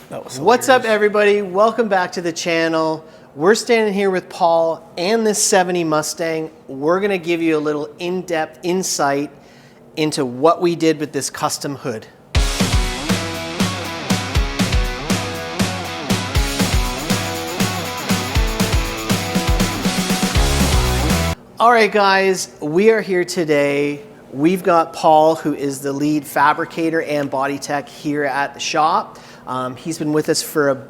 What's up, everybody? Welcome back to the channel. We're standing here with Paul and this 70 Mustang. We're gonna give you a little in-depth insight into what we did with this custom hood. All right, guys, we are here today. We've got Paul, who is the lead fabricator and body tech here at the shop. He's been with us for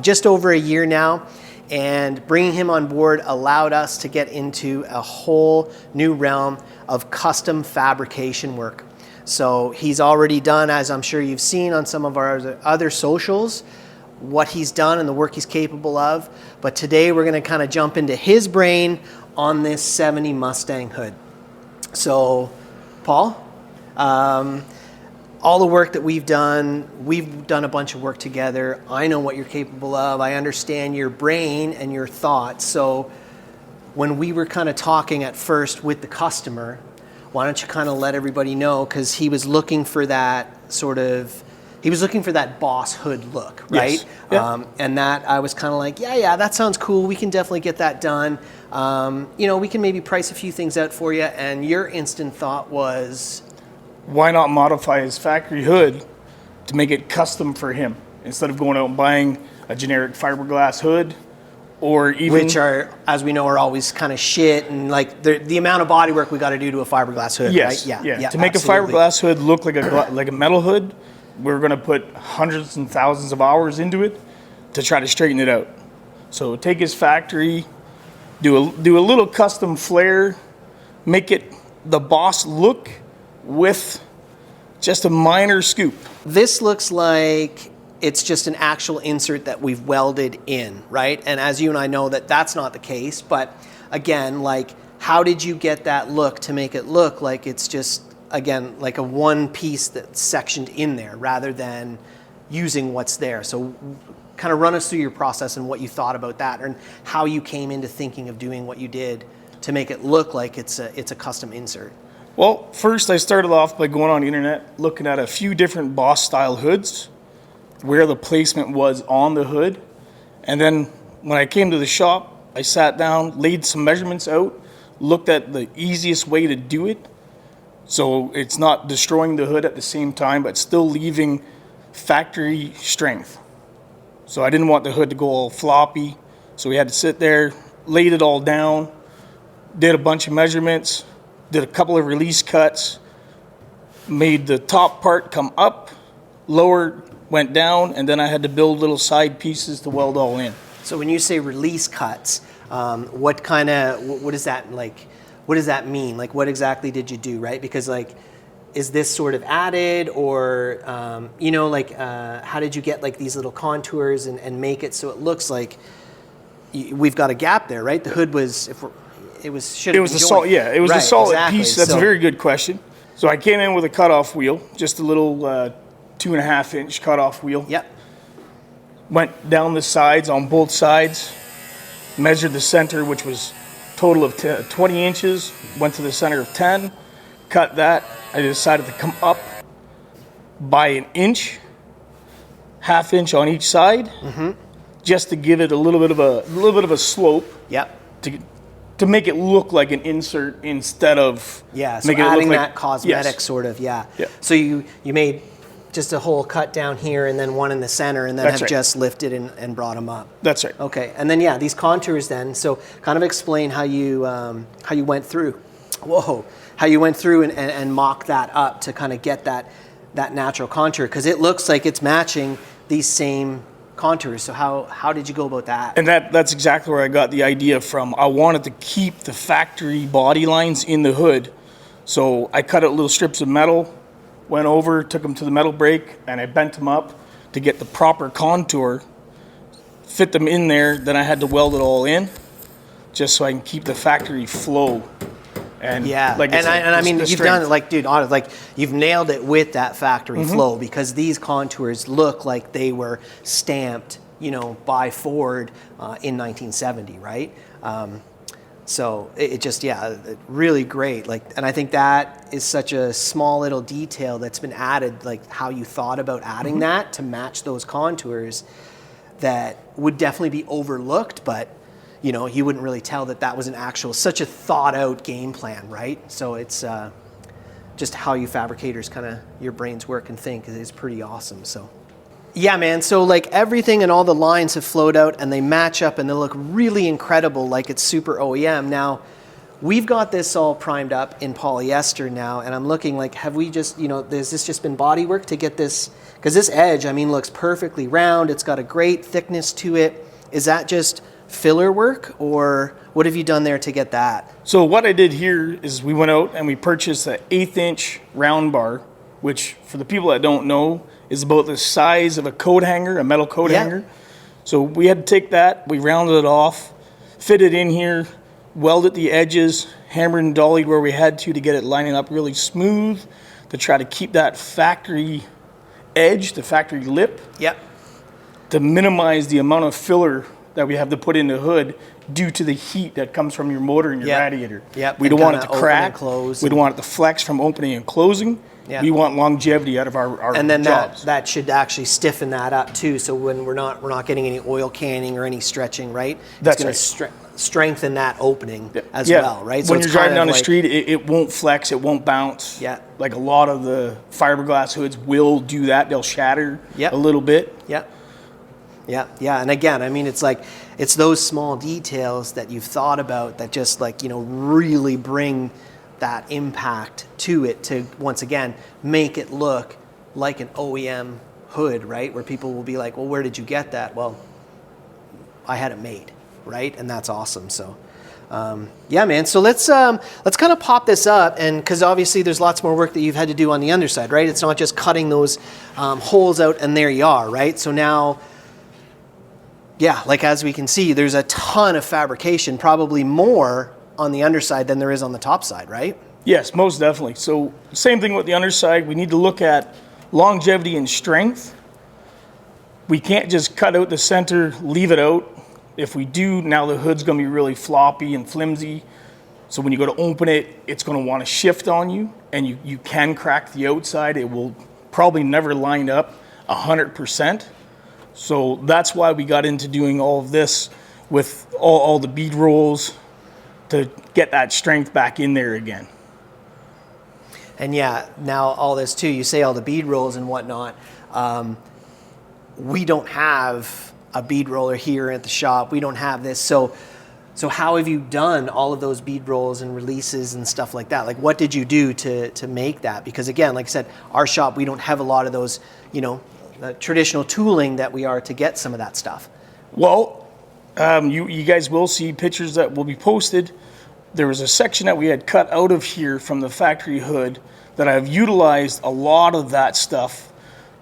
just over a year now, and bringing him on board allowed us to get into a whole new realm of custom fabrication work. So he's already done, as I'm sure you've seen on some of our other socials, what he's done and the work he's capable of. But today we're gonna kind of jump into his brain on this 70 Mustang hood. So, Paul, all the work that we've done a bunch of work together. I know what you're capable of. I understand your brain and your thoughts. So when we were kind of talking at first with the customer, why don't you kind of let everybody know, because he was looking for that Boss hood look, right? Yes. Yeah. And that I was kind of like, yeah, that sounds cool. We can definitely get that done. We can maybe price a few things out for you. And your instant thought was, why not modify his factory hood to make it custom for him instead of going out and buying a generic fiberglass hood, or even, which are, as we know, are always kind of shit, and like the amount of body work we got to do to a fiberglass hood, yes, right? Yeah. To make absolutely. A fiberglass hood look like a metal hood, we're going to put hundreds and thousands of hours into it to try to straighten it out. So take his factory, do a little custom flare, make it the Boss look with just a minor scoop. This looks like it's just an actual insert that we've welded in, right? And as you and I know, that's not the case. But again, like, how did you get that look to make it look like it's just, again, like a one piece that's sectioned in there rather than using what's there? So kind of run us through your process and what you thought about that, and how you came into thinking of doing what you did to make it look like it's a custom insert. Well, first I started off by going on the internet, looking at a few different Boss style hoods, where the placement was on the hood. And then when I came to the shop, I sat down, laid some measurements out, looked at the easiest way to do it, so it's not destroying the hood at the same time, but still leaving factory strength. So I didn't want the hood to go all floppy, so we had to sit there, laid it all down, did a bunch of measurements, did a couple of release cuts, made the top part come up, lower went down, and then I had to build little side pieces to weld all in. So when you say release cuts, what does that like? What does that mean? Like, what exactly did you do, right? Because like, is this sort of added, or how did you get like these little contours and make it so it looks like we've got a gap there, right? The hood was, it was a solid piece. That's a very good question. So I came in with a cutoff wheel, just a little 2.5 inch cutoff wheel. Yep. Went down the sides on both sides, measured the center, which was total of 20 inches, went to the center of 10, cut that. I decided to come up by an inch, half inch on each side, just to give it a little bit of a slope. Yep. To make it look like an insert instead of so adding that cosmetic sort of. Yeah. So you made just a whole cut down here and then one in the center, and then have just lifted and brought them up. That's right. Okay, and then these contours then. So kind of explain how you went through. How you went through and mocked that up to kind of get that natural contour, because it looks like it's matching these same contours. So how did you go about that? And that's exactly where I got the idea from. I wanted to keep the factory body lines in the hood, so I cut out little strips of metal, went over, took them to the metal brake, and I bent them up to get the proper contour, fit them in there. Then I had to weld it all in, just so I can keep the factory flow. And I mean, you've done it, like, dude, honestly, like, you've nailed it with that factory flow, because these contours look like they were stamped, by Ford in 1970, right? So it just, really great. Like, and I think that is such a small little detail that's been added, like how you thought about adding that to match those contours, that would definitely be overlooked, but you wouldn't really tell that that was such a thought out game plan, right? So it's just how you fabricators your brains work and think is pretty awesome. So yeah, man. So like everything and all the lines have flowed out and they match up and they look really incredible, like it's super OEM. Now, we've got this all primed up in polyester now, and I'm looking like, have we just, has this just been body work to get this? Because this edge, looks perfectly round. It's got a great thickness to it. Is that just filler work, or what have you done there to get that? So what I did here is we went out and we purchased an 1/8" round bar, which for the people that don't know is about the size of a coat hanger, a metal coat hanger. So we had to take that, we rounded it off, fit it in here, welded the edges, hammered and dollied where we had to get it lining up really smooth, to try to keep that factory edge, the factory lip, to minimize the amount of filler that we have to put in the hood due to the heat that comes from your motor and your radiator. We don't want it to crack. We don't want it to flex from opening and closing. We want longevity out of our and then jobs. that should actually stiffen that up too. So when we're not getting any oil canning or any stretching, right? That's it's going to strengthen that opening as well, right? So when you're driving down the street, it won't flex, it won't bounce. Like a lot of the fiberglass hoods will do that. They'll shatter a little bit. And again, it's those small details that you've thought about that just really bring that impact to it, to once again make it look like an OEM hood, right? Where people will be like, well, where did you get that? Well, I had it made, right? And that's awesome. So yeah, man. So let's kind of pop this up, and because obviously there's lots more work that you've had to do on the underside, right? It's not just cutting those holes out and there you are, right? So now, like as we can see, there's a ton of fabrication, probably more on the underside than there is on the top side, right? Yes, most definitely. So same thing with the underside. We need to look at longevity and strength. We can't just cut out the center, leave it out. If we do, now the hood's going to be really floppy and flimsy. So when you go to open it, it's going to want to shift on you, and you can crack the outside. It will probably never line up 100%. So that's why we got into doing all of this with all the bead rolls, to get that strength back in there again. And now all this too, you say all the bead rolls and whatnot. We don't have a bead roller here at the shop. We don't have this. So how have you done all of those bead rolls and releases and stuff like that? Like, what did you do to make that? Because again, like I said, our shop, we don't have a lot of those, traditional tooling that we are to get some of that stuff. Well, you guys will see pictures that will be posted. There was a section that we had cut out of here from the factory hood that I've utilized a lot of that stuff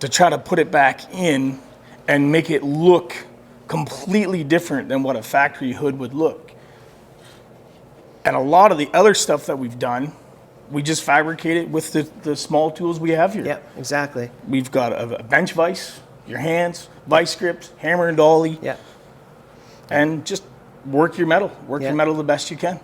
to try to put it back in and make it look completely different than what a factory hood would look. And a lot of the other stuff that we've done, we just fabricate it with the small tools we have here. Yeah, exactly. We've got a bench vise, your hands, vice grips, hammer and dolly. And just work your metal the best you can.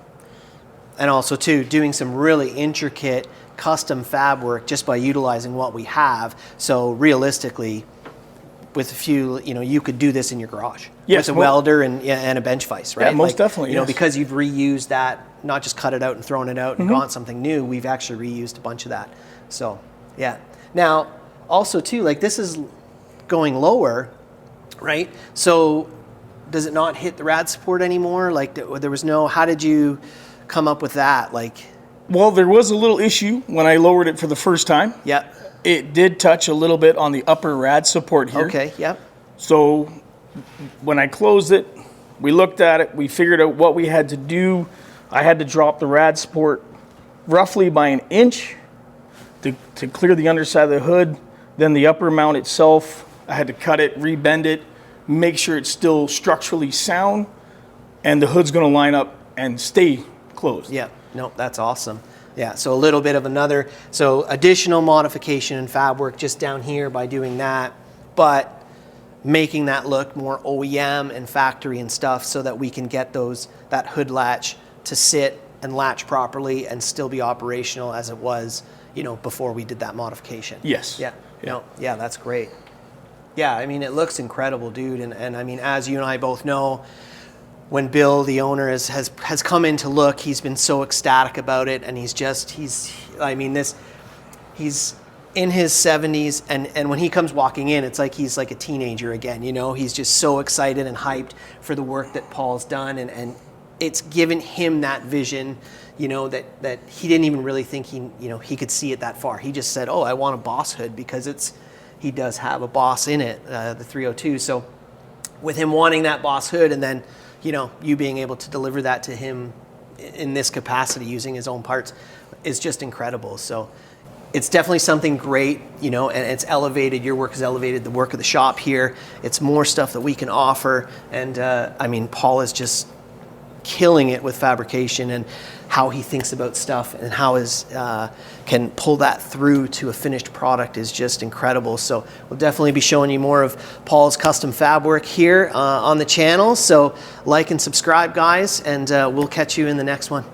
And also too, doing some really intricate custom fab work just by utilizing what we have. So realistically, with a few, you could do this in your garage with a welder and a bench vise, right? Yeah, most definitely. Because you've reused that, not just cut it out and thrown it out and gone something new. We've actually reused a bunch of that. So yeah. Now also too, like this is going lower, right? So does it not hit the rad support anymore? Like there was no, how did you come up with that? Well, there was a little issue when I lowered it for the first time. It did touch a little bit on the upper rad support here. So when I closed it, we looked at it, we figured out what we had to do. I had to drop the rad support roughly by 1 inch to clear the underside of the hood. Then the upper mount itself, I had to cut it, rebend it, make sure it's still structurally sound, and the hood's going to line up and stay closed. That's awesome. So a little bit of additional modification and fab work just down here by doing that, but making that look more OEM and factory and stuff so that we can get that hood latch to sit and latch properly and still be operational as it was, you know, before we did that modification. Yes. Yeah. No, yeah, that's great. Yeah, I mean, it looks incredible, dude. And I mean, as you and I both know, when Bill, the owner, has come in to look, he's been so ecstatic about it. And he's in his 70s. And when he comes walking in, it's like he's like a teenager again, you know? He's just so excited and hyped for the work that Paul's done. And it's given him that vision, you know, that he didn't even really think he could see it that far. He just said, oh, I want a Boss hood because he does have a Boss in it, the 302. So with him wanting that Boss hood, and then, you know, you being able to deliver that to him in this capacity using his own parts is just incredible. So it's definitely something great, you know, and it's elevated. Your work has elevated the work of the shop here. It's more stuff that we can offer. And I mean, Paul is just killing it with fabrication and how he thinks about stuff and how his can pull that through to a finished product is just incredible. So we'll definitely be showing you more of Paul's custom fab work here on the channel. So like and subscribe, guys, and we'll catch you in the next one.